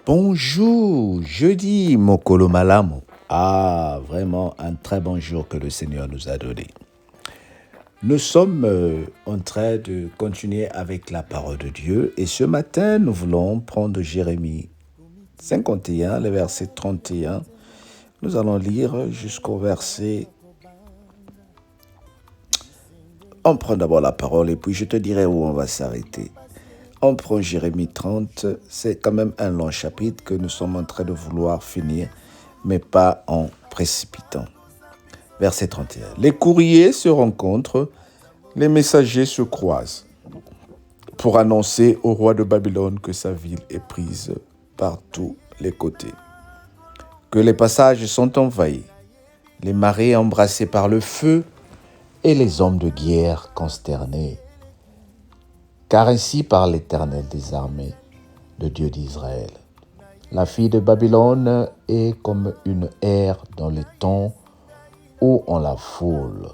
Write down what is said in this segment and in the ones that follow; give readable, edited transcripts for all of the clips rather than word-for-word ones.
Bonjour, jeudi Mokolo Malamu. Ah, vraiment un très bon jour que le Seigneur nous a donné. Nous sommes en train de continuer avec la parole de Dieu et ce matin, nous voulons prendre Jérémie 51, le verset 31. Nous allons lire jusqu'au verset... On prend d'abord la parole et puis je te dirai où on va s'arrêter. On prend Jérémie 30, c'est quand même un long chapitre que nous sommes en train de vouloir finir, mais pas en précipitant. Verset 31. Les courriers se rencontrent, les messagers se croisent pour annoncer au roi de Babylone que sa ville est prise par tous les côtés, que les passages sont envahis, les marées embrassées par le feu et les hommes de guerre consternés. Car ainsi parle l'Éternel des armées, le Dieu d'Israël. La fille de Babylone est comme une aire dans le temps où on la foule.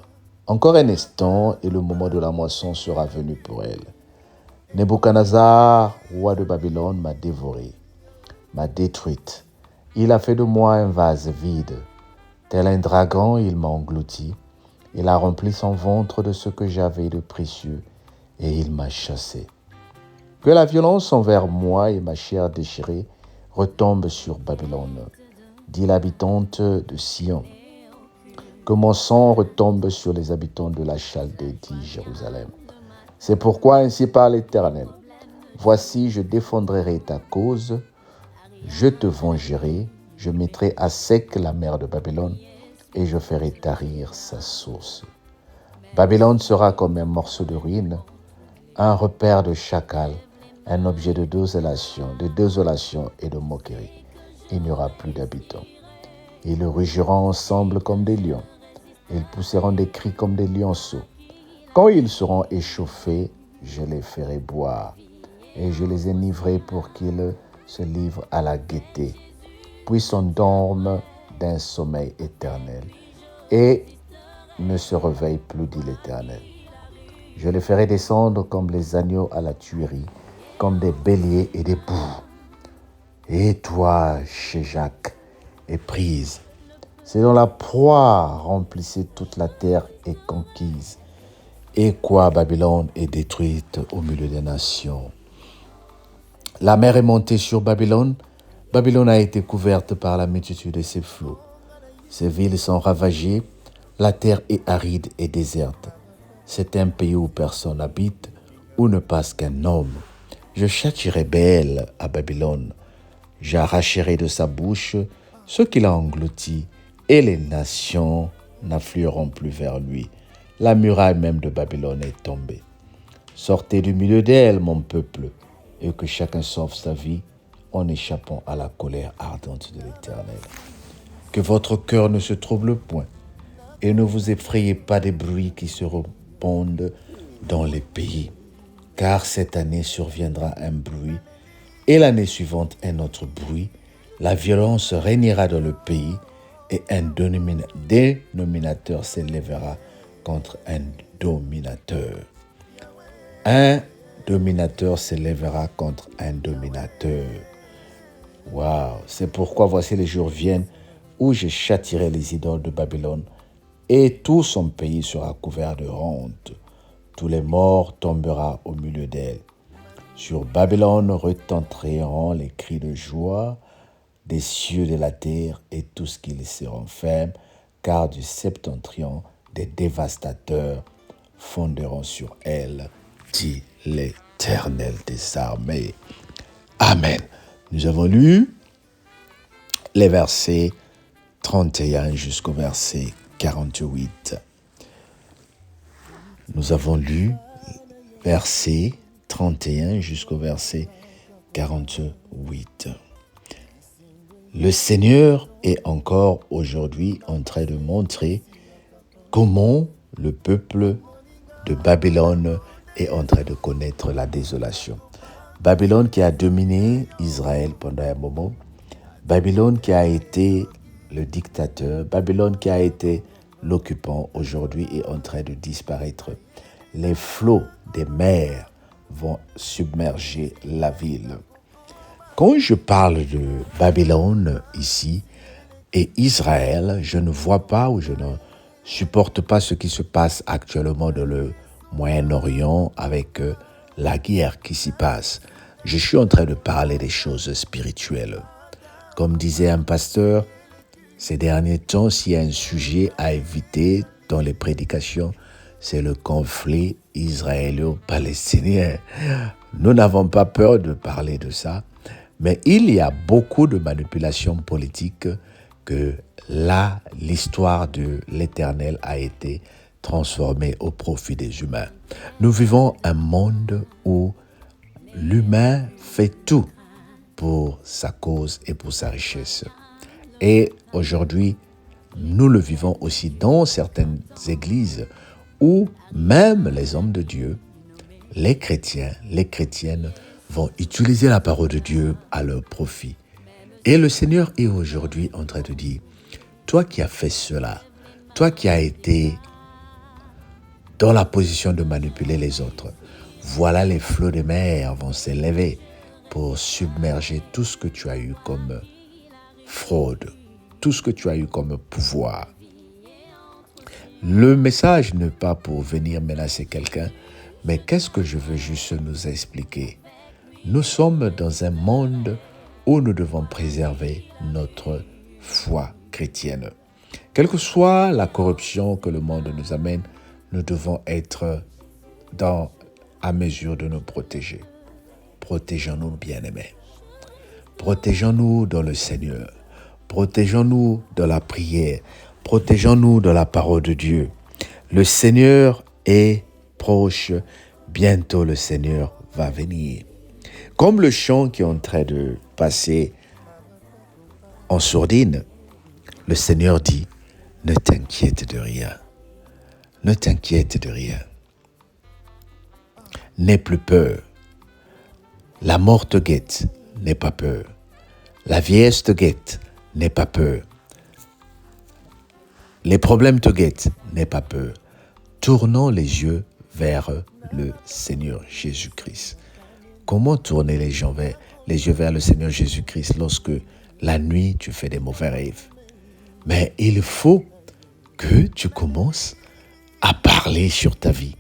Encore un instant et le moment de la moisson sera venu pour elle. Nebuchadnezzar, roi de Babylone, m'a dévoré, m'a détruite. Il a fait de moi un vase vide. Tel un dragon, il m'a englouti. Il a rempli son ventre de ce que j'avais de précieux et il m'a chassé. Que la violence envers moi et ma chair déchirée retombe sur Babylone, dit l'habitante de Sion. Que mon sang retombe sur les habitants de la Chaldée, dit Jérusalem. C'est pourquoi ainsi parle l'Éternel. Voici, je défendrai ta cause, je te vengerai, je mettrai à sec la mer de Babylone et je ferai tarir sa source. Babylone sera comme un morceau de ruine, un repère de chacal, un objet de désolation et de moquerie. Il n'y aura plus d'habitants. Ils rugiront ensemble comme des lions. Ils pousseront des cris comme des lionceaux. Quand ils seront échauffés, je les ferai boire et je les enivrerai pour qu'ils se livrent à la gaieté, puis s'endorment d'un sommeil éternel et ne se réveillent plus, dit l'Éternel. Je les ferai descendre comme les agneaux à la tuerie, comme des béliers et des boucs. Et toi, Shejak, est prise. C'est dont la proie remplissait toute la terre est conquise. Et quoi, Babylone est détruite au milieu des nations. La mer est montée sur Babylone. Babylone a été couverte par la multitude de ses flots. Ses villes sont ravagées. La terre est aride et déserte. C'est un pays où personne n'habite, où ne passe qu'un homme. Je châtirai Béel à Babylone. J'arracherai de sa bouche ce qu'il a englouti, et les nations n'afflueront plus vers lui. La muraille même de Babylone est tombée. Sortez du milieu d'elle, mon peuple, et que chacun sauve sa vie en échappant à la colère ardente de l'Éternel. Que votre cœur ne se trouble point, et ne vous effrayez pas des bruits qui se répandent dans les pays. Car cette année surviendra un bruit, et l'année suivante un autre bruit. La violence régnera dans le pays, et un dénominateur s'élèvera contre un dominateur. Un dominateur s'élèvera contre un dominateur. Waouh! C'est pourquoi voici les jours viennent où je châtirai les idoles de Babylone, et tout son pays sera couvert de honte. Tous les morts tomberont au milieu d'elle. Sur Babylone retentiront les cris de joie des cieux de la terre et tout ce qui se renferme, car du septentrion des dévastateurs fonderont sur elle, dit l'Éternel des armées. Amen. Nous avons lu les versets 31 jusqu'au verset 48. Nous avons lu verset 31 jusqu'au verset 48. Le Seigneur est encore aujourd'hui en train de montrer comment le peuple de Babylone est en train de connaître la désolation. Babylone qui a dominé Israël pendant un moment, Babylone qui a été le dictateur, Babylone qui a été l'occupant, aujourd'hui est en train de disparaître. Les flots des mers vont submerger la ville. Quand je parle de Babylone ici et Israël, je ne vois pas ou je ne supporte pas ce qui se passe actuellement dans le Moyen-Orient avec la guerre qui s'y passe. Je suis en train de parler des choses spirituelles. Comme disait un pasteur, ces derniers temps, s'il y a un sujet à éviter dans les prédications, c'est le conflit israélo-palestinien. Nous n'avons pas peur de parler de ça, mais il y a beaucoup de manipulations politiques que là, l'histoire de l'Éternel a été transformée au profit des humains. Nous vivons un monde où l'humain fait tout pour sa cause et pour sa richesse. Et aujourd'hui, nous le vivons aussi dans certaines églises où même les hommes de Dieu, les chrétiens, les chrétiennes vont utiliser la parole de Dieu à leur profit. Et le Seigneur est aujourd'hui en train de dire, toi qui as fait cela, toi qui as été dans la position de manipuler les autres, voilà les flots de mer vont s'élever pour submerger tout ce que tu as eu comme fraude, tout ce que tu as eu comme pouvoir. Le message n'est pas pour venir menacer quelqu'un, mais qu'est-ce que je veux juste nous expliquer? Nous sommes dans un monde où nous devons préserver notre foi chrétienne. Quelle que soit la corruption que le monde nous amène, nous devons être à mesure de nous protéger. Protégeons-nous, bien-aimés. Protégeons-nous dans le Seigneur. Protégeons-nous dans la prière. Protégeons-nous dans la parole de Dieu. Le Seigneur est proche. Bientôt, le Seigneur va venir. Comme le chant qui est en train de passer en sourdine, le Seigneur dit, ne t'inquiète de rien. Ne t'inquiète de rien. N'aie plus peur. La mort te guette, n'aie pas peur. La vieillesse te guette, n'aie pas peur. Les problèmes te guettent, n'aie pas peur. Tournons les yeux vers le Seigneur Jésus-Christ. Comment tourner les yeux vers le Seigneur Jésus-Christ lorsque la nuit tu fais des mauvais rêves? Mais il faut que tu commences à parler sur ta vie.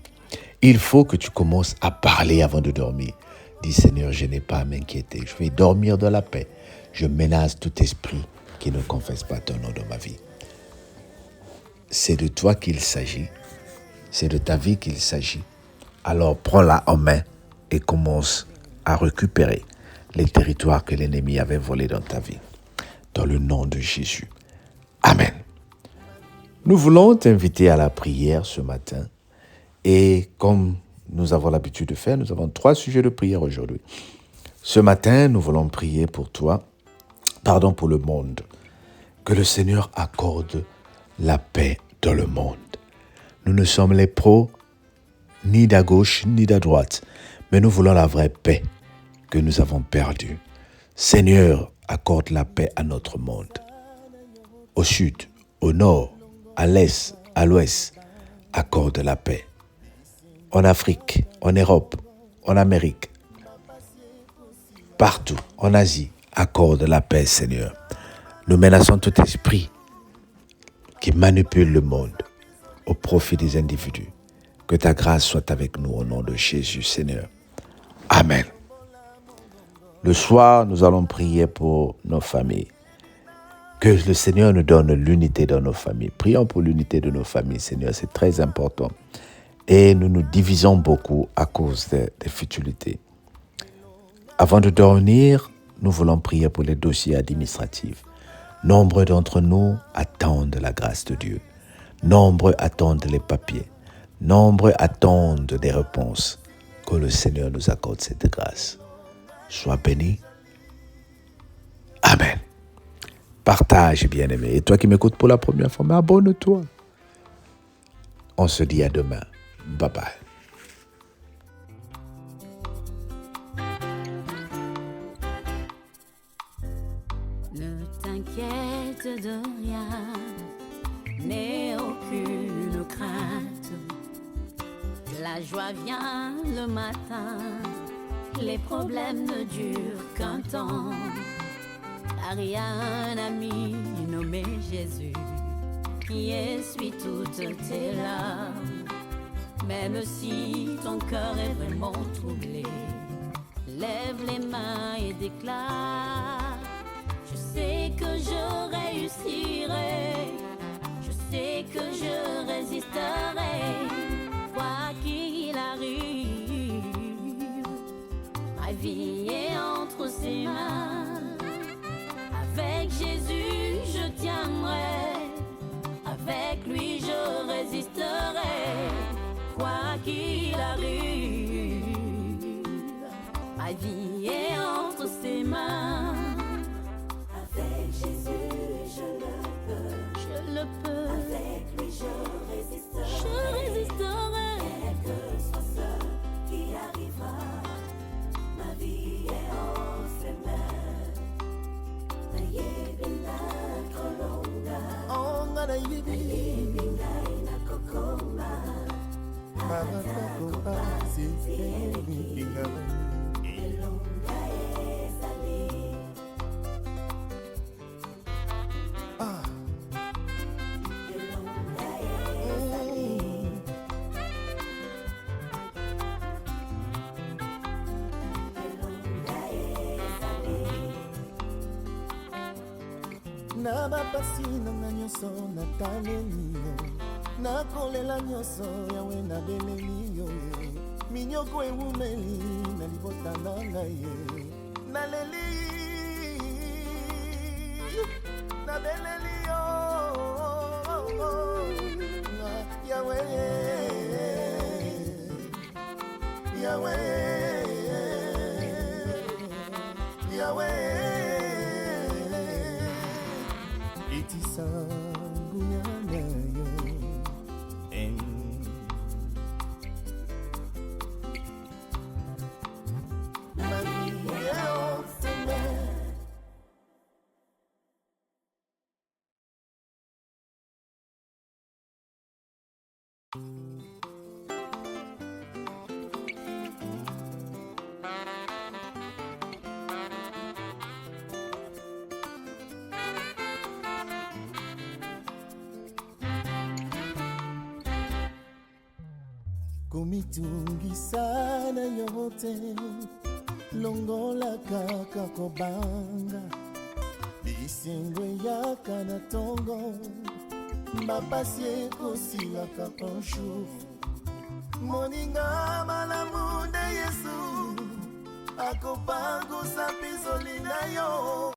Il faut que tu commences à parler avant de dormir. Dis Seigneur, je n'ai pas à m'inquiéter. Je vais dormir dans la paix. Je menace tout esprit qui ne confesse pas ton nom dans ma vie. C'est de toi qu'il s'agit. C'est de ta vie qu'il s'agit. Alors prends-la en main et commence à récupérer les territoires que l'ennemi avait volés dans ta vie. Dans le nom de Jésus. Amen. Nous voulons t'inviter à la prière ce matin. Et comme nous avons l'habitude de faire, nous avons 3 sujets de prière aujourd'hui. Ce matin, nous voulons prier pour pour le monde. Que le Seigneur accorde la paix dans le monde. Nous ne sommes les pros ni d'à gauche ni d'à droite, mais nous voulons la vraie paix que nous avons perdue. Seigneur, accorde la paix à notre monde. Au sud, au nord, à l'est, à l'ouest, accorde la paix. En Afrique, en Europe, en Amérique, partout, en Asie, accorde la paix, Seigneur. Nous menaçons tout esprit qui manipule le monde au profit des individus. Que ta grâce soit avec nous au nom de Jésus, Seigneur. Amen. Le soir, nous allons prier pour nos familles. Que le Seigneur nous donne l'unité dans nos familles. Prions pour l'unité de nos familles, Seigneur, c'est très important. Et nous nous divisons beaucoup à cause des futilités. Avant de dormir, nous voulons prier pour les dossiers administratifs. Nombreux d'entre nous attendent la grâce de Dieu. Nombreux attendent les papiers. Nombreux attendent des réponses. Que le Seigneur nous accorde cette grâce. Sois béni. Amen. Partage, bien-aimé. Et toi qui m'écoutes pour la première fois, abonne-toi. On se dit à demain. Bye bye. Ne t'inquiète de rien, n'aie aucune crainte. La joie vient le matin, les problèmes ne durent qu'un temps, car il y a un ami nommé Jésus qui essuie toutes tes larmes. Même si ton cœur est vraiment troublé, lève les mains et déclare: je sais que je réussirai, je sais que je résisterai, quoi qu'il arrive. Ma vie est entre ses mains. Avec Jésus je tiendrai, avec lui je résisterai, quoi qu'il arrive. Ma vie est entre ses mains. Avec Jésus je le peux, Je le peux. avec lui je résisterai, Je résisterai. quel que soit ce qui arrivera. Ma vie est en ses mains. Nayebinga kolonga, onga na yibi nayebinga inakokoma. marakopa sisebinga Elonga ezali, ah elonga ezali, elonga ezali. na bapasi nanga nyonso nataleli yo, nakolela nyonso yawe nabeleli yo ye, minyoko ewumeli na libota na ngai ye, naleli nabeleli yo yawe yawe yawe itisa ngunyana yo ma vie est en tes mains. Komitungisa na yote, longola kaka kobanga, bisengwe yaka na tongo, bapasi ekosilaka un jour. Moninga malamu nde Yesu akopangusa pizoli na yo.